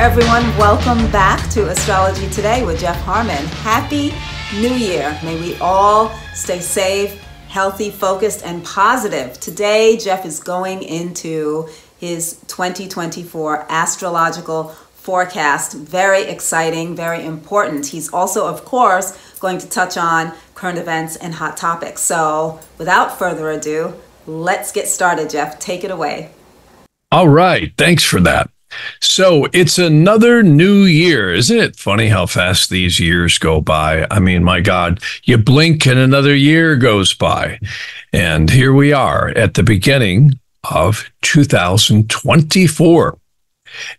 everyone. Welcome back to Astrology Today with Jeff Harman. Happy New Year. May we all stay safe, healthy, focused, and positive. Today, Jeff is going into his 2024 astrological forecast. Very exciting, very important. He's also, of course, going to touch on current events and hot topics. So without further ado, let's get started, Jeff. Take it away. All right. Thanks for that. So it's another new year. Isn't it funny how fast these years go by? I mean, my God, you blink and another year goes by. And here we are at the beginning of 2024.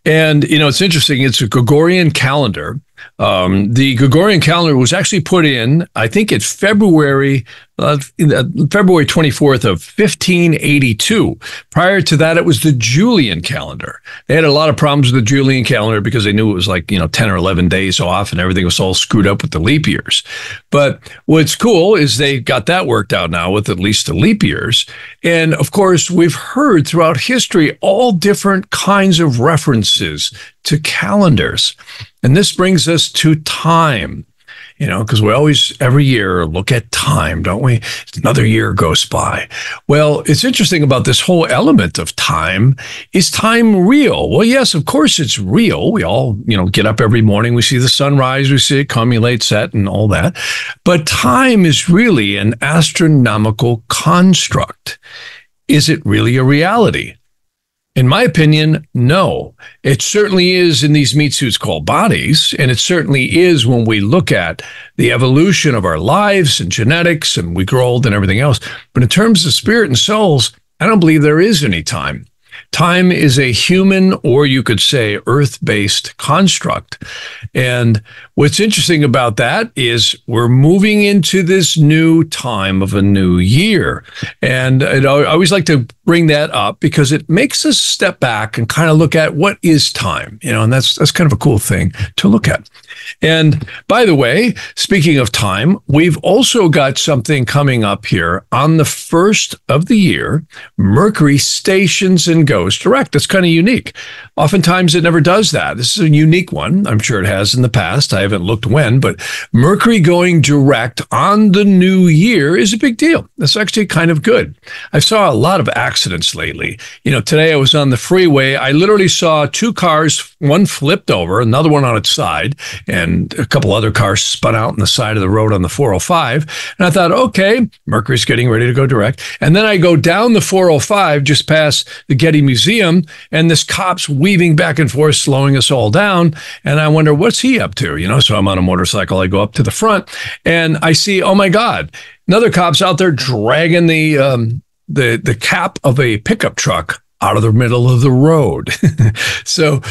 And, you know, it's interesting. It's a Gregorian calendar. The Gregorian calendar was actually put in, I think it's February 24th of 1582. Prior to that, it was the Julian calendar. They had a lot of problems with the Julian calendar because they knew it was like, 10 or 11 days off and everything was all screwed up with the leap years. But what's cool is they got that worked out now with at least the leap years. And of course, we've heard throughout history all different kinds of references to calendars. And this brings us to time, because we always, every year, look at time, don't we? Another year goes by. Well, it's interesting about this whole element of time. Is time real? Well, yes, of course it's real. We all, get up every morning, we see the sunrise, we see it come, late, set, and all that. But time is really an astronomical construct. Is it really a reality? In my opinion, no. It certainly is in these meat suits called bodies, and it certainly is when we look at the evolution of our lives and genetics, and we grow old and everything else. But in terms of spirit and souls, I don't believe there is any time. Time is a human, or you could say earth-based construct. And what's interesting about that is we're moving into this new time of a new year. And I always like to bring that up because it makes us step back and kind of look at what is time, and that's kind of a cool thing to look at. And by the way, speaking of time, we've also got something coming up here on the first of the year. Mercury stations and goes direct. It's kind of unique. Oftentimes it never does that. This is a unique one. I'm sure it has in the past. I haven't looked when, but Mercury going direct on the new year is a big deal. That's actually kind of good. I saw a lot of accidents lately. Today I was on the freeway. I literally saw two cars, one flipped over, another one on its side, and a couple other cars spun out on the side of the road on the 405. And I thought, okay, Mercury's getting ready to go direct. And then I go down the 405 just past the Getty Museum, and this cop's weaving back and forth, slowing us all down. And I wonder, what's he up to? So I'm on a motorcycle. I go up to the front and I see, oh my God, another cop's out there dragging the cap of a pickup truck out of the middle of the road. So,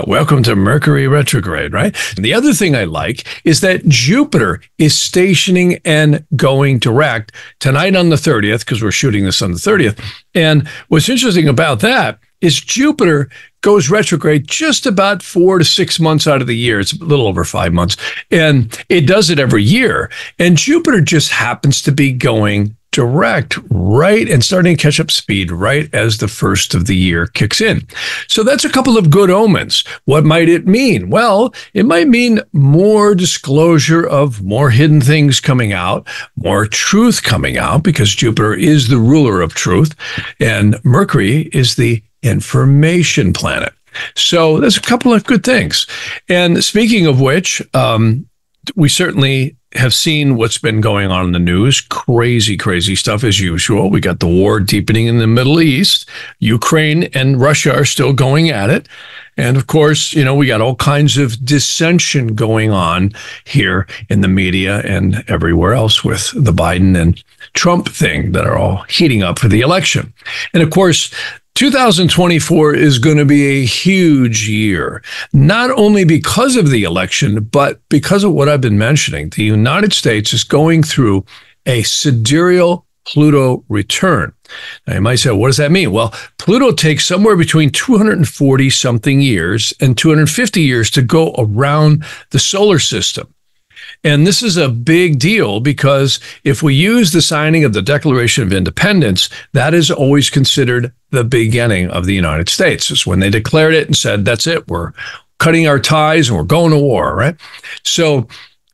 welcome to Mercury retrograde, right? And the other thing I like is that Jupiter is stationing and going direct tonight on the 30th, because we're shooting this on the 30th. And what's interesting about that is Jupiter goes retrograde just about 4 to 6 months out of the year. It's a little over 5 months. And it does it every year. And Jupiter just happens to be going direct right and starting to catch up speed right as the first of the year kicks in. So that's a couple of good omens. What might it mean? Well, it might mean more disclosure of more hidden things coming out, more truth coming out, because Jupiter is the ruler of truth and Mercury is the information planet. So there's a couple of good things. And speaking of which, we certainly have seen what's been going on in the news. Crazy, crazy stuff as usual. We got the war deepening in the Middle East. Ukraine and Russia are still going at it. And of course, we got all kinds of dissension going on here in the media and everywhere else with the Biden and Trump thing that are all heating up for the election. And of course, 2024 is going to be a huge year, not only because of the election, but because of what I've been mentioning. The United States is going through a sidereal Pluto return. Now, you might say, what does that mean? Well, Pluto takes somewhere between 240 something years and 250 years to go around the solar system. And this is a big deal because if we use the signing of the Declaration of Independence, that is always considered the beginning of the United States. It's when they declared it and said, that's it, we're cutting our ties and we're going to war, right? So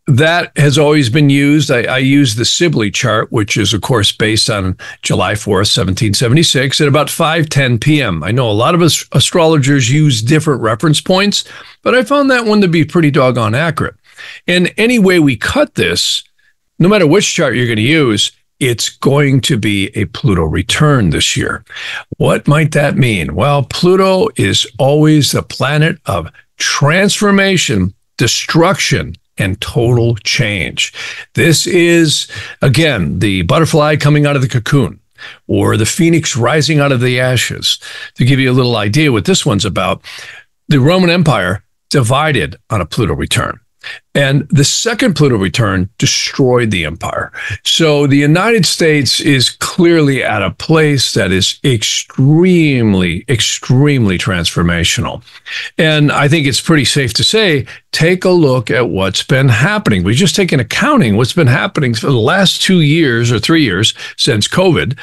that has always been used. I use the Sibley chart, which is, of course, based on July 4th, 1776 at about 5:10 p.m. I know a lot of us astrologers use different reference points, but I found that one to be pretty doggone accurate. And any way we cut this, no matter which chart you're going to use, it's going to be a Pluto return this year. What might that mean? Well, Pluto is always the planet of transformation, destruction, and total change. This is, again, the butterfly coming out of the cocoon or the phoenix rising out of the ashes. To give you a little idea what this one's about, the Roman Empire divided on a Pluto return. And the second Pluto return destroyed the empire. So the United States is clearly at a place that is extremely, extremely transformational. And I think it's pretty safe to say, take a look at what's been happening. We've just taken accounting what's been happening for the last 2 years or 3 years since COVID.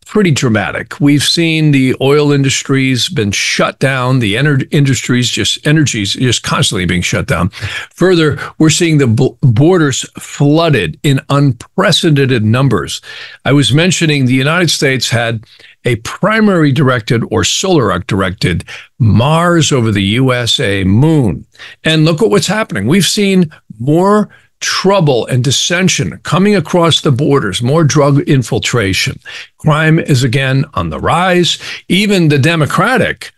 Pretty dramatic. We've seen the oil industries been shut down, the energies just constantly being shut down. Further, we're seeing the borders flooded in unprecedented numbers. I was mentioning the United States had a primary directed or solar arc directed Mars over the USA moon. And look at what's happening. We've seen more trouble and dissension coming across the borders, more drug infiltration. Crime is again on the rise. Even the Democratic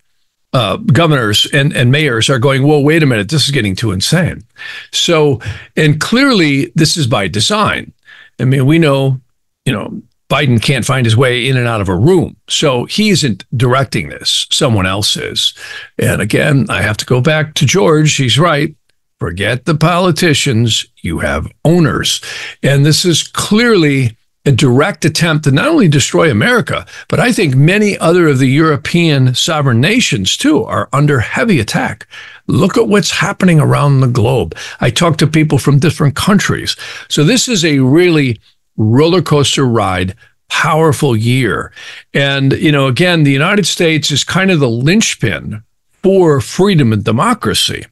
governors and mayors are going, whoa, wait a minute, this is getting too insane. So, and clearly this is by design. I mean, we know, Biden can't find his way in and out of a room. So he isn't directing this. Someone else is. And again, I have to go back to George. He's right. Forget the politicians, you have owners. And this is clearly a direct attempt to not only destroy America, but I think many other of the European sovereign nations too are under heavy attack. Look at what's happening around the globe. I talk to people from different countries. So this is a really roller coaster ride, powerful year. And, again, the United States is kind of the linchpin for freedom and democracy.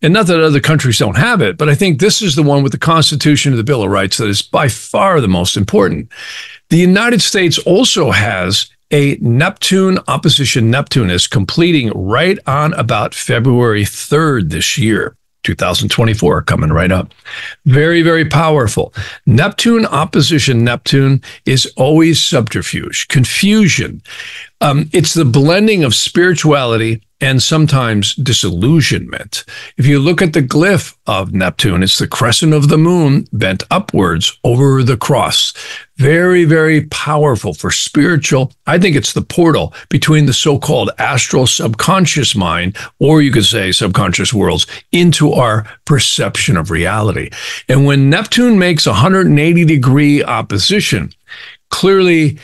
And not that other countries don't have it, but I think this is the one with the Constitution and the Bill of Rights that is by far the most important. The United States also has a Neptune opposition Neptunus completing right on about February 3rd this year. 2024 coming right up. Very, very powerful. Neptune opposition Neptune is always subterfuge, confusion. It's the blending of spirituality and sometimes disillusionment. If you look at the glyph of Neptune, it's the crescent of the moon bent upwards over the cross. Very, very powerful for spiritual. I think it's the portal between the so-called astral subconscious mind, or you could say subconscious worlds, into our perception of reality. And when Neptune makes a 180-degree opposition, clearly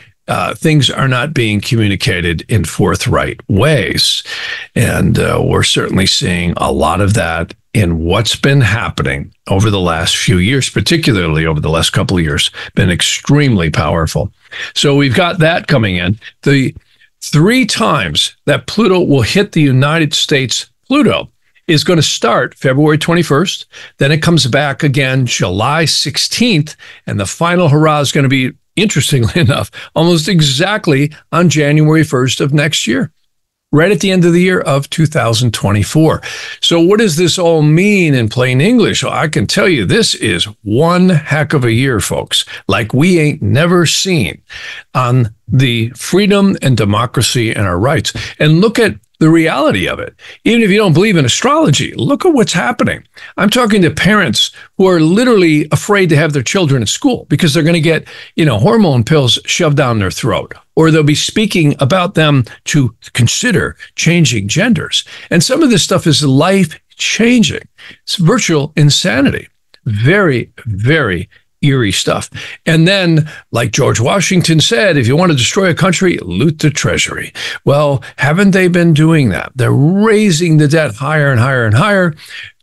things are not being communicated in forthright ways. And we're certainly seeing a lot of that in what's been happening over the last few years, particularly over the last couple of years, been extremely powerful. So we've got that coming in. The 3 times that Pluto will hit the United States, Pluto is going to start February 21st. Then it comes back again July 16th. And the final hurrah is going to be, interestingly enough, almost exactly on January 1st of next year, right at the end of the year of 2024. So what does this all mean in plain English? Well, I can tell you this is one heck of a year, folks, like we ain't never seen on the freedom and democracy and our rights. And look at the reality of it. Even if you don't believe in astrology, look at what's happening. I'm talking to parents who are literally afraid to have their children at school because they're going to get, hormone pills shoved down their throat, or they'll be speaking about them to consider changing genders. And some of this stuff is life-changing. It's virtual insanity. Very, very eerie stuff. And then, like George Washington said, if you want to destroy a country, loot the treasury. Well, haven't they been doing that? They're raising the debt higher and higher and higher.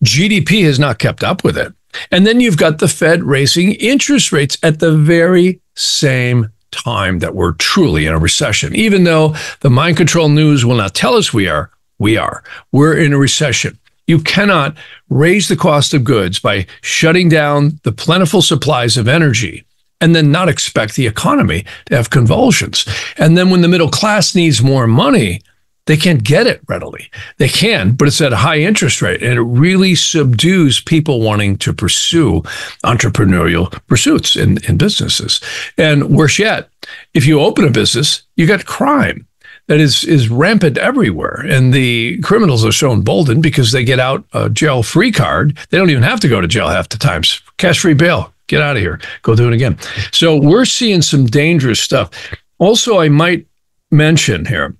GDP has not kept up with it. And then you've got the Fed raising interest rates at the very same time that we're truly in a recession. Even though the mind control news will not tell us we are, We are. We're in a recession. You cannot raise the cost of goods by shutting down the plentiful supplies of energy and then not expect the economy to have convulsions. And then when the middle class needs more money, they can't get it readily. They can, but it's at a high interest rate, and it really subdues people wanting to pursue entrepreneurial pursuits in businesses. And worse yet, if you open a business, you got crime that is rampant everywhere. And the criminals are so emboldened because they get out a jail-free card. They don't even have to go to jail half the times. Cash-free bail. Get out of here. Go do it again. So we're seeing some dangerous stuff. Also, I might mention here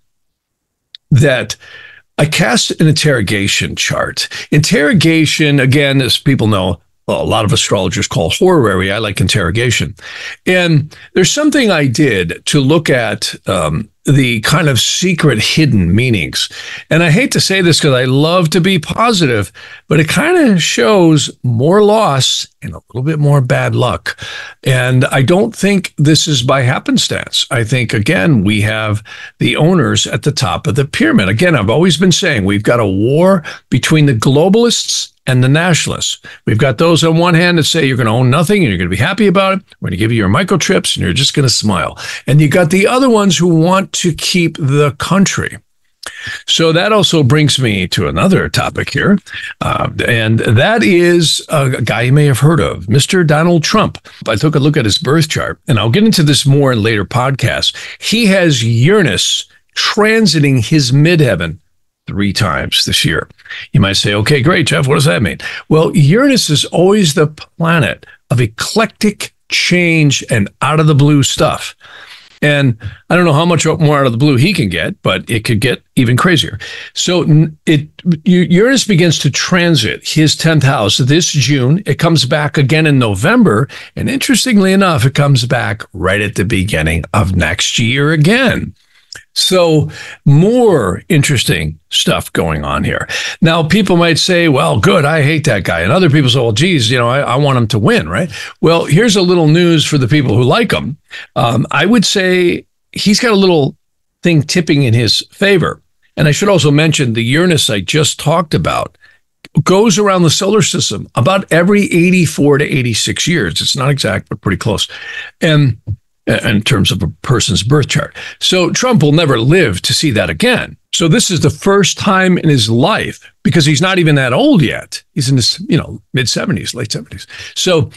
that I cast an interrogation chart. Interrogation, again, as people know, well, a lot of astrologers call horary. I like interrogation. And there's something I did to look at the kind of secret hidden meanings. And I hate to say this because I love to be positive, but it kind of shows more loss and a little bit more bad luck. And I don't think this is by happenstance. I think, again, we have the owners at the top of the pyramid. Again, I've always been saying we've got a war between the globalists and the nationalists. We've got those on one hand that say you're going to own nothing and you're going to be happy about it. We're going to give you your microchips and you're just going to smile. And you got the other ones who want to keep the country. So that also brings me to another topic here. And that is a guy you may have heard of, Mr. Donald Trump. I took a look at his birth chart, and I'll get into this more in later podcasts. He has Uranus transiting his midheaven 3 times this year. You might say, okay, great, Jeff, what does that mean? Well, Uranus is always the planet of eclectic change and out of the blue stuff. And I don't know how much more out of the blue he can get, but it could get even crazier. So Uranus begins to transit his 10th house this June. It comes back again in November. And interestingly enough, it comes back right at the beginning of next year again. So more interesting stuff going on here. Now, people might say, well, good, I hate that guy. And other people say, well, geez, I want him to win, right? Well, here's a little news for the people who like him. I would say he's got a little thing tipping in his favor. And I should also mention the Uranus I just talked about goes around the solar system about every 84 to 86 years. It's not exact, but pretty close. And in terms of a person's birth chart. So Trump will never live to see that again. So this is the first time in his life, because he's not even that old yet. He's in his, mid-70s, late 70s. So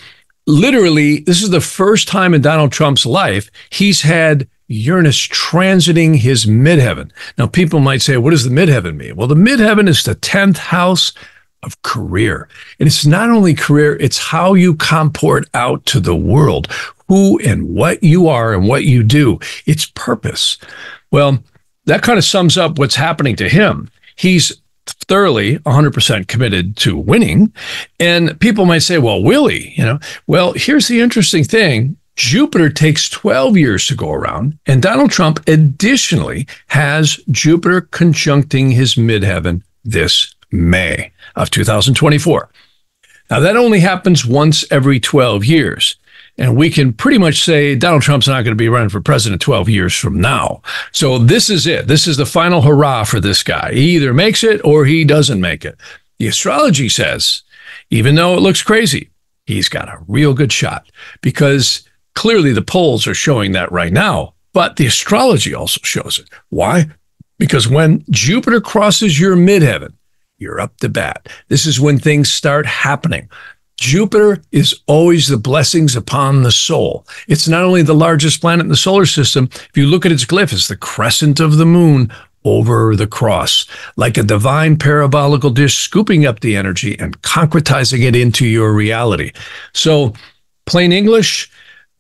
literally, this is the first time in Donald Trump's life he's had Uranus transiting his midheaven. Now, people might say, what does the midheaven mean? Well, the midheaven is the 10th house of career. And it's not only career, it's how you comport out to the world, who and what you are and what you do. It's purpose. Well, that kind of sums up what's happening to him. He's thoroughly 100% committed to winning. And people might say, well, will he? Well, here's the interesting thing. Jupiter takes 12 years to go around, and Donald Trump additionally has Jupiter conjuncting his midheaven this May of 2024. Now, that only happens once every 12 years. And we can pretty much say Donald Trump's not going to be running for president 12 years from now. So this is it. This is the final hurrah for this guy. He either makes it or he doesn't make it. The astrology says, even though it looks crazy, he's got a real good shot, because clearly the polls are showing that right now. But the astrology also shows it. Why? Because when Jupiter crosses your midheaven, you're up to bat. This is when things start happening. Jupiter is always the blessings upon the soul. It's not only the largest planet in the solar system. If you look at its glyph, it's the crescent of the moon over the cross, like a divine parabolical dish scooping up the energy and concretizing it into your reality. So, plain English,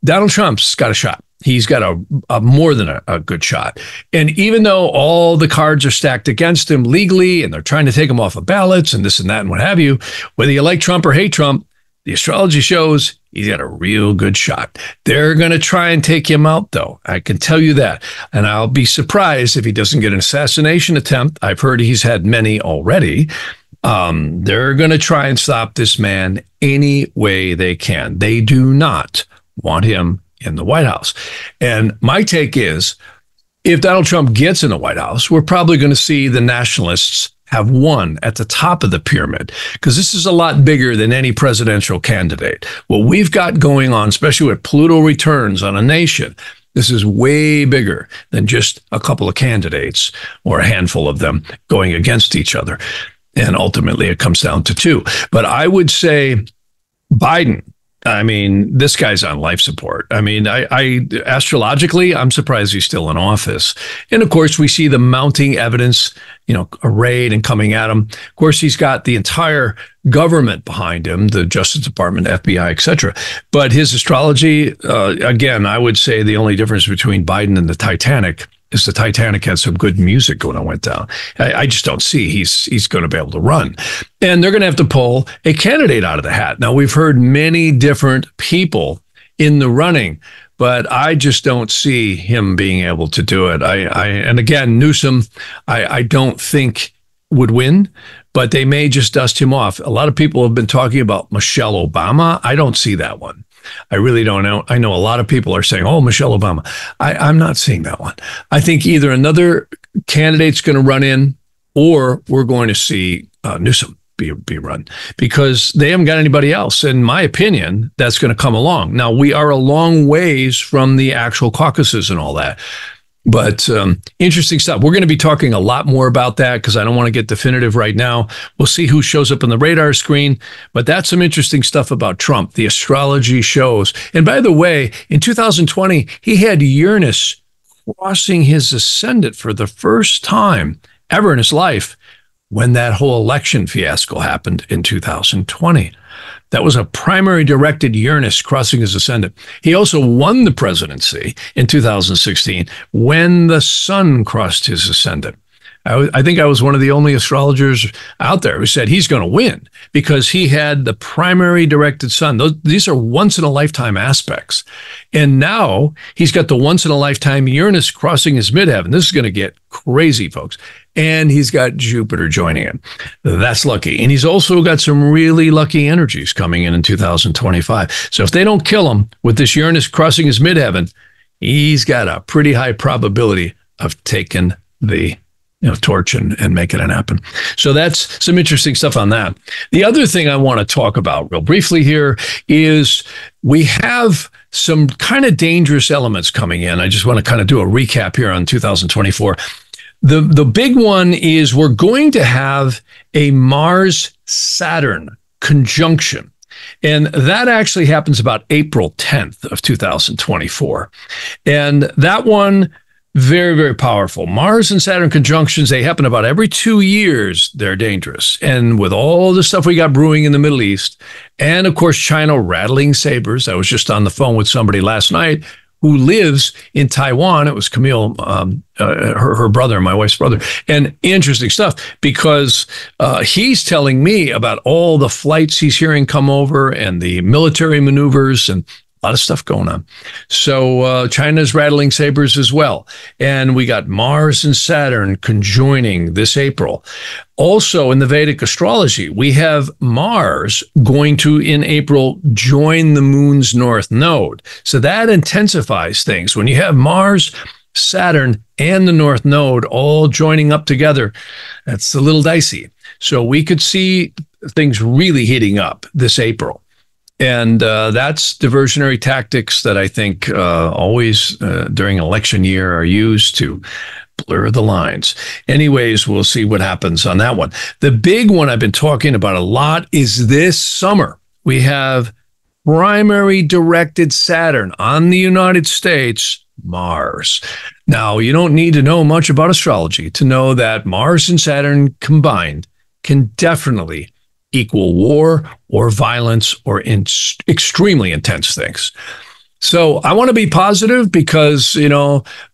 Donald Trump's got a shot. He's got a more than a good shot. And even though all the cards are stacked against him legally and they're trying to take him off of ballots and this and that and what have you, whether you like Trump or hate Trump, the astrology shows he's got a real good shot. They're going to try and take him out, though. I can tell you that. And I'll be surprised if he doesn't get an assassination attempt. I've heard he's had many already. They're going to try and stop this man any way they can. They do not want him in the White House. And my take is if Donald Trump gets in the White House, we're probably going to see the nationalists have won at the top of the pyramid, because this is a lot bigger than any presidential candidate. What we've got going on, especially with Pluto returns on a nation, this is way bigger than just a couple of candidates or a handful of them going against each other. And ultimately, it comes down to two. But I would say Biden, I mean, this guy's on life support. I mean, I astrologically, I'm surprised he's still in office. And of course, we see the mounting evidence, arrayed and coming at him. Of course, he's got the entire government behind him, the Justice Department, FBI, etc. But his astrology, again, I would say the only difference between Biden and the Titanic is the Titanic had some good music when it went down. I just don't see he's going to be able to run. And they're going to have to pull a candidate out of the hat. Now, we've heard many different people in the running, but I just don't see him being able to do it. And again, Newsom, I don't think would win, but they may just dust him off. A lot of people have been talking about Michelle Obama. I don't see that one. I really don't know. I know a lot of people are saying, oh, Michelle Obama. I'm not seeing that one. I think either another candidate's going to run in, or we're going to see Newsom be run, because they haven't got anybody else, in my opinion, that's going to come along. Now, we are a long ways from the actual caucuses and all that. But interesting stuff. We're going to be talking a lot more about that, because I don't want to get definitive right now. We'll see who shows up on the radar screen. But that's some interesting stuff about Trump. The astrology shows. And by the way, in 2020, he had Uranus crossing his ascendant for the first time ever in his life when that whole election fiasco happened in 2020. That was a primary directed Uranus crossing his ascendant. He also won the presidency in 2016 when the sun crossed his ascendant. I think I was one of the only astrologers out there who said he's going to win because he had the primary directed sun. These are once in a lifetime aspects. And now he's got the once in a lifetime Uranus crossing his midheaven. This is going to get crazy, folks. And he's got Jupiter joining him. That's lucky. And he's also got some really lucky energies coming in 2025. So if they don't kill him with this Uranus crossing his midheaven, he's got a pretty high probability of taking the torch and making it happen. So that's some interesting stuff on that. The other thing I want to talk about real briefly here is we have some kind of dangerous elements coming in. I just want to kind of do a recap here on 2024. The big one is we're going to have a Mars-Saturn conjunction. And that actually happens about April 10th of 2024. And that one, very, very powerful. Mars and Saturn conjunctions, they happen about every 2 years. They're dangerous. And with all the stuff we got brewing in the Middle East, and of course, China rattling sabers. I was just on the phone with somebody last night who lives in Taiwan. It was Camille, her brother, my wife's brother. And interesting stuff, because he's telling me about all the flights he's hearing come over and the military maneuvers and a lot of stuff going on. So China's rattling sabers as well. And we got Mars and Saturn conjoining this April. Also in the Vedic astrology, we have Mars going to, in April, join the moon's north node. So that intensifies things. When you have Mars, Saturn, and the north node all joining up together, that's a little dicey. So we could see things really heating up this April. And that's diversionary tactics that I think always during election year are used to blur the lines. Anyways, we'll see what happens on that one. The big one I've been talking about a lot is this summer. We have primary directed Saturn on the United States, Mars. Now, you don't need to know much about astrology to know that Mars and Saturn combined can definitely equal war or violence or extremely intense things. So I want to be positive because,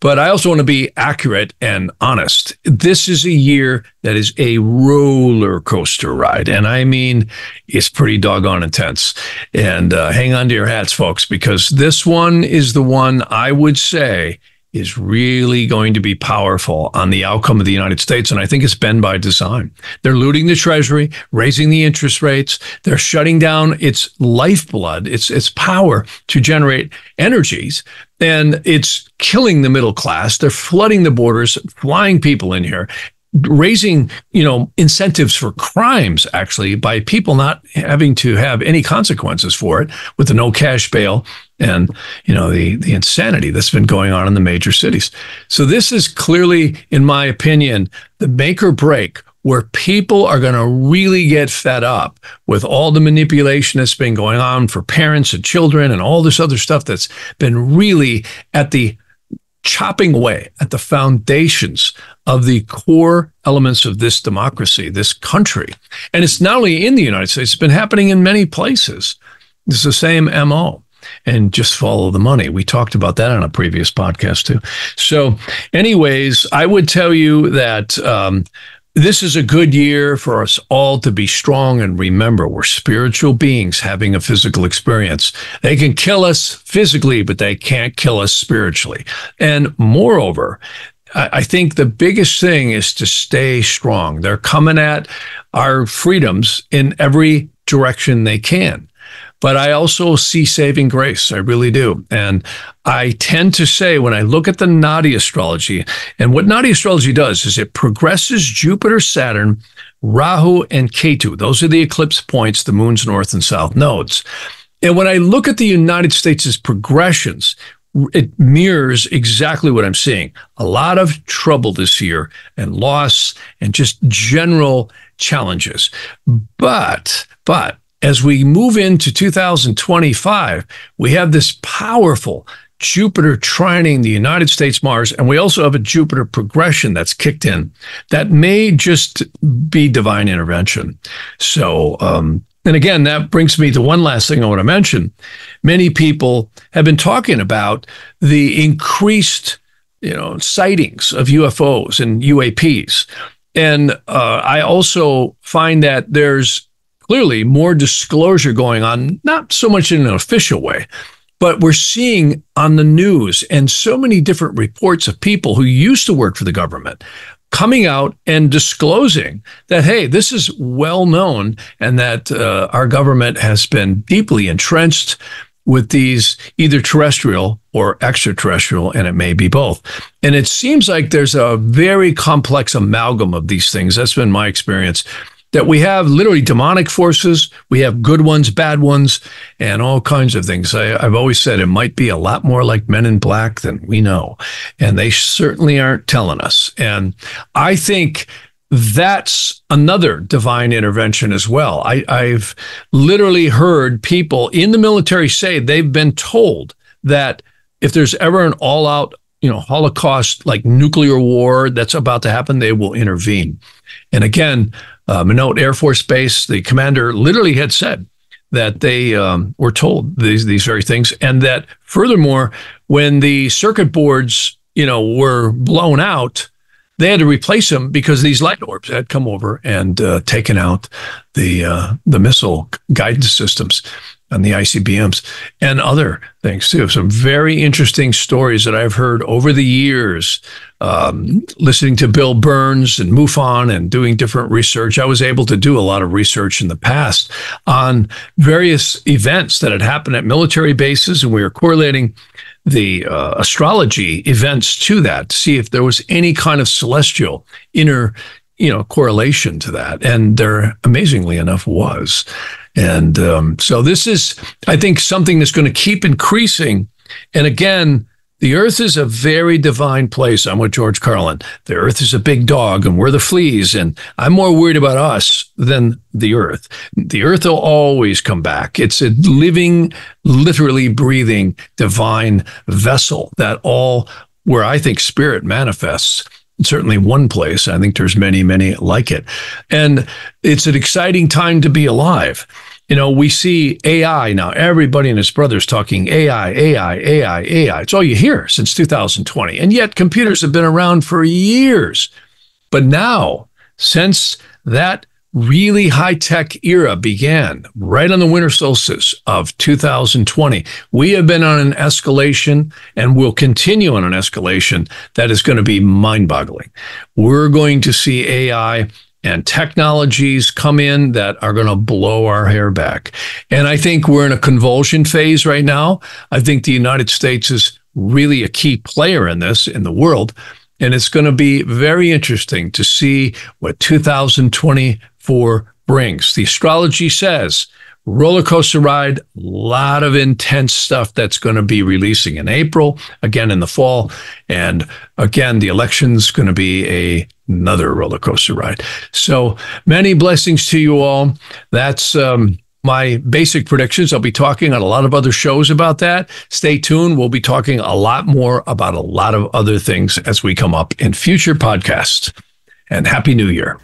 but I also want to be accurate and honest. This is a year that is a roller coaster ride. And I mean, it's pretty doggone intense. And hang on to your hats, folks, because this one is the one I would say is really going to be powerful on the outcome of the United States. And I think it's been by design. They're looting the Treasury, raising the interest rates. They're shutting down its lifeblood, its power to generate energies. And it's killing the middle class. They're flooding the borders, flying people in here, raising, incentives for crimes, actually, by people not having to have any consequences for it, with the no cash bail and, the insanity that's been going on in the major cities. So this is clearly, in my opinion, the make or break, where people are going to really get fed up with all the manipulation that's been going on for parents and children and all this other stuff that's been really at the chopping away at the foundations of the core elements of this democracy, this country. And it's not only in the United States, it's been happening in many places. It's the same MO. And just follow the money. We talked about that on a previous podcast too. So anyways, I would tell you that this is a good year for us all to be strong, and remember, we're spiritual beings having a physical experience. They can kill us physically, but they can't kill us spiritually. And moreover, I think the biggest thing is to stay strong. They're coming at our freedoms in every direction they can. But I also see saving grace. I really do. And I tend to say, when I look at the Nadi astrology, and what Nadi astrology does is it progresses Jupiter, Saturn, Rahu, and Ketu. Those are the eclipse points, the moon's north and south nodes. And when I look at the United States' progressions, it mirrors exactly what I'm seeing. A lot of trouble this year, and loss, and just general challenges. But as we move into 2025, we have this powerful Jupiter trining the United States Mars, and we also have a Jupiter progression that's kicked in that may just be divine intervention. So, and again, that brings me to one last thing I want to mention. Many people have been talking about the increased, sightings of UFOs and UAPs. And I also find that there's clearly more disclosure going on, not so much in an official way, but we're seeing on the news and so many different reports of people who used to work for the government coming out and disclosing that, hey, this is well known, and that our government has been deeply entrenched with these either terrestrial or extraterrestrial, and it may be both. And it seems like there's a very complex amalgam of these things. That's been my experience, that we have literally demonic forces, we have good ones, bad ones, and all kinds of things. I've always said it might be a lot more like Men in Black than we know, and they certainly aren't telling us. And I think that's another divine intervention as well. I've literally heard people in the military say they've been told that if there's ever an all-out, Holocaust, like nuclear war that's about to happen, they will intervene. And again, Minot Air Force Base, the commander literally had said that they were told these very things, and that furthermore, when the circuit boards, were blown out, they had to replace them because these light orbs had come over and taken out the missile guidance systems and the ICBMs and other things too. Some very interesting stories that I've heard over the years, listening to Bill Burns and MUFON and doing different research. I was able to do a lot of research in the past on various events that had happened at military bases, and we were correlating the astrology events to that to see if there was any kind of celestial inner correlation to that. And there, amazingly enough, was. And so this is, I think, something that's going to keep increasing. And again, the earth is a very divine place. I'm with George Carlin. The earth is a big dog and we're the fleas. And I'm more worried about us than the earth. The earth will always come back. It's a living, literally breathing, divine vessel where I think spirit manifests. Certainly one place. I think there's many, many like it. And it's an exciting time to be alive. We see AI now. Everybody and his brother's talking AI. It's all you hear since 2020. And yet computers have been around for years. But now, since that really high-tech era began right on the winter solstice of 2020. We have been on an escalation and will continue on an escalation that is going to be mind-boggling. We're going to see AI and technologies come in that are going to blow our hair back. And I think we're in a convulsion phase right now. I think the United States is really a key player in this in the world. And it's going to be very interesting to see what 2024 brings. The astrology says roller coaster ride, a lot of intense stuff that's going to be releasing in April, again in the fall. And again, the election's going to be another roller coaster ride. So many blessings to you all. That's my basic predictions. I'll be talking on a lot of other shows about that. Stay tuned. We'll be talking a lot more about a lot of other things as we come up in future podcasts. And Happy New Year.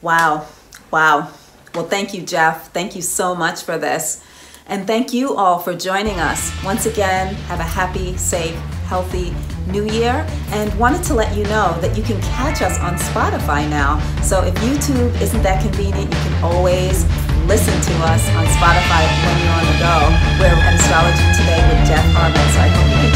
Wow. Wow. Well, thank you, Jeff. Thank you so much for this. And thank you all for joining us. Once again, have a happy, safe, healthy New Year. And wanted to let you know that you can catch us on Spotify now. So if YouTube isn't that convenient, you can always listen to us on Spotify when you're on the go. We're at Astrology Today with Jeff Harman. So I hope you can